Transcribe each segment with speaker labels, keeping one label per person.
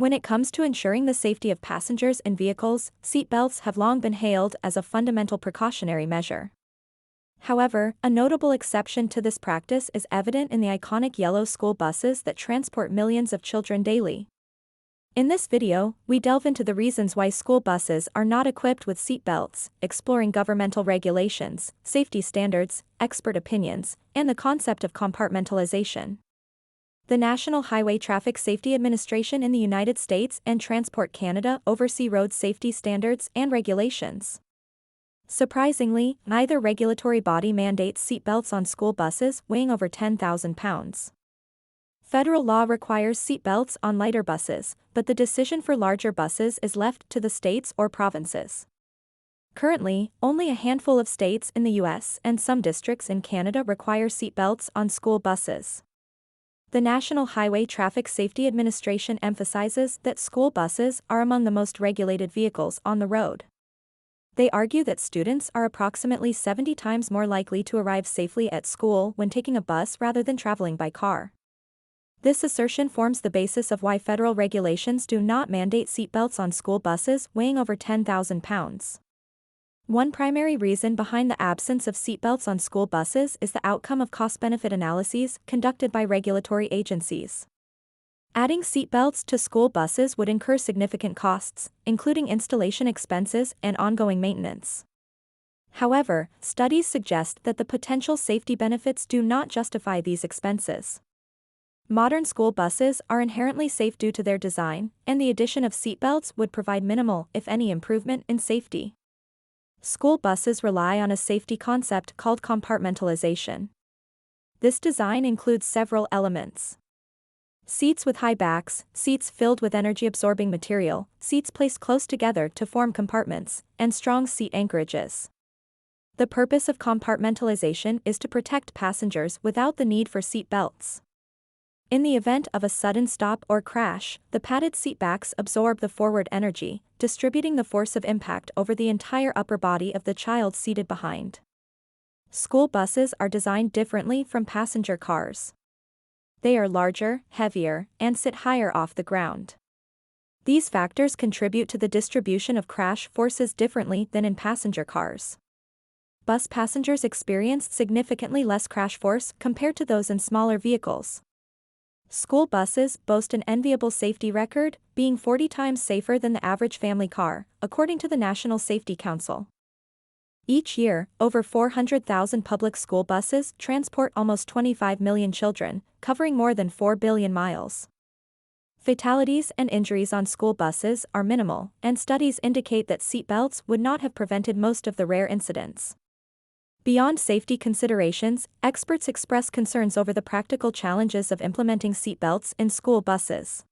Speaker 1: When it comes to ensuring the safety of passengers in vehicles, seatbelts have long been hailed as a fundamental precautionary measure. However, a notable exception to this practice is evident in the iconic yellow school buses that transport millions of children daily. In this video, we delve into the reasons why school buses are not equipped with seatbelts, exploring governmental regulations, safety standards, expert opinions, and the concept of compartmentalization. The National Highway Traffic Safety Administration in the United States and Transport Canada oversee road safety standards and regulations. Surprisingly, neither regulatory body mandates seatbelts on school buses weighing over 10,000 pounds. Federal law requires seatbelts on lighter buses, but the decision for larger buses is left to the states or provinces. Currently, only a handful of states in the US and some districts in Canada require seatbelts on school buses. The National Highway Traffic Safety Administration emphasizes that school buses are among the most regulated vehicles on the road. They argue that students are approximately 70 times more likely to arrive safely at school when taking a bus rather than traveling by car. This assertion forms the basis of why federal regulations do not mandate seatbelts on school buses weighing over 10,000 pounds. One primary reason behind the absence of seatbelts on school buses is the outcome of cost-benefit analyses conducted by regulatory agencies. Adding seatbelts to school buses would incur significant costs, including installation expenses and ongoing maintenance. However, studies suggest that the potential safety benefits do not justify these expenses. Modern school buses are inherently safe due to their design, and the addition of seatbelts would provide minimal, if any, improvement in safety. School buses rely on a safety concept called compartmentalization. This design includes several elements: seats with high backs, seats filled with energy-absorbing material, seats placed close together to form compartments, and strong seat anchorages. The purpose of compartmentalization is to protect passengers without the need for seat belts. In the event of a sudden stop or crash, the padded seat backs absorb the forward energy, distributing the force of impact over the entire upper body of the child seated behind. School buses are designed differently from passenger cars. They are larger, heavier, and sit higher off the ground. These factors contribute to the distribution of crash forces differently than in passenger cars. Bus passengers experience significantly less crash force compared to those in smaller vehicles. School buses boast an enviable safety record, being 40 times safer than the average family car, according to the National Safety Council. Each year, over 400,000 public school buses transport almost 25 million children, covering more than 4 billion miles. Fatalities and injuries on school buses are minimal, and studies indicate that seatbelts would not have prevented most of the rare incidents. Beyond safety considerations, experts express concerns over the practical challenges of implementing seatbelts in school buses.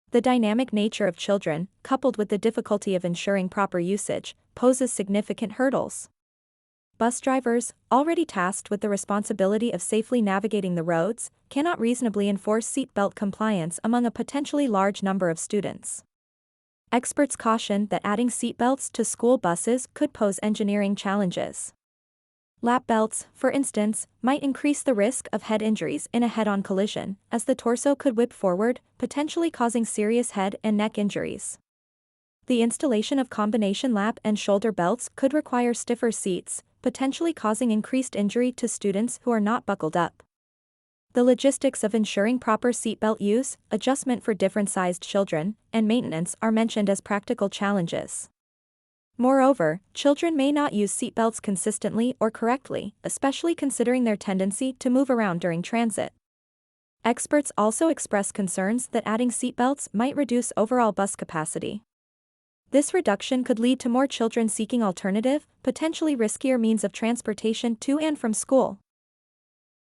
Speaker 1: The dynamic nature of children, coupled with the difficulty of ensuring proper usage, poses significant hurdles. Bus drivers, already tasked with the responsibility of safely navigating the roads, cannot reasonably enforce seatbelt compliance among a potentially large number of students. Experts caution that adding seatbelts to school buses could pose engineering challenges. Lap belts, for instance, might increase the risk of head injuries in a head-on collision, as the torso could whip forward, potentially causing serious head and neck injuries. The installation of combination lap and shoulder belts could require stiffer seats, potentially causing increased injury to students who are not buckled up. The logistics of ensuring proper seatbelt use, adjustment for different-sized children, and maintenance are mentioned as practical challenges. Moreover, children may not use seatbelts consistently or correctly, especially considering their tendency to move around during transit. Experts also express concerns that adding seatbelts might reduce overall bus capacity. This reduction could lead to more children seeking alternative, potentially riskier means of transportation to and from school.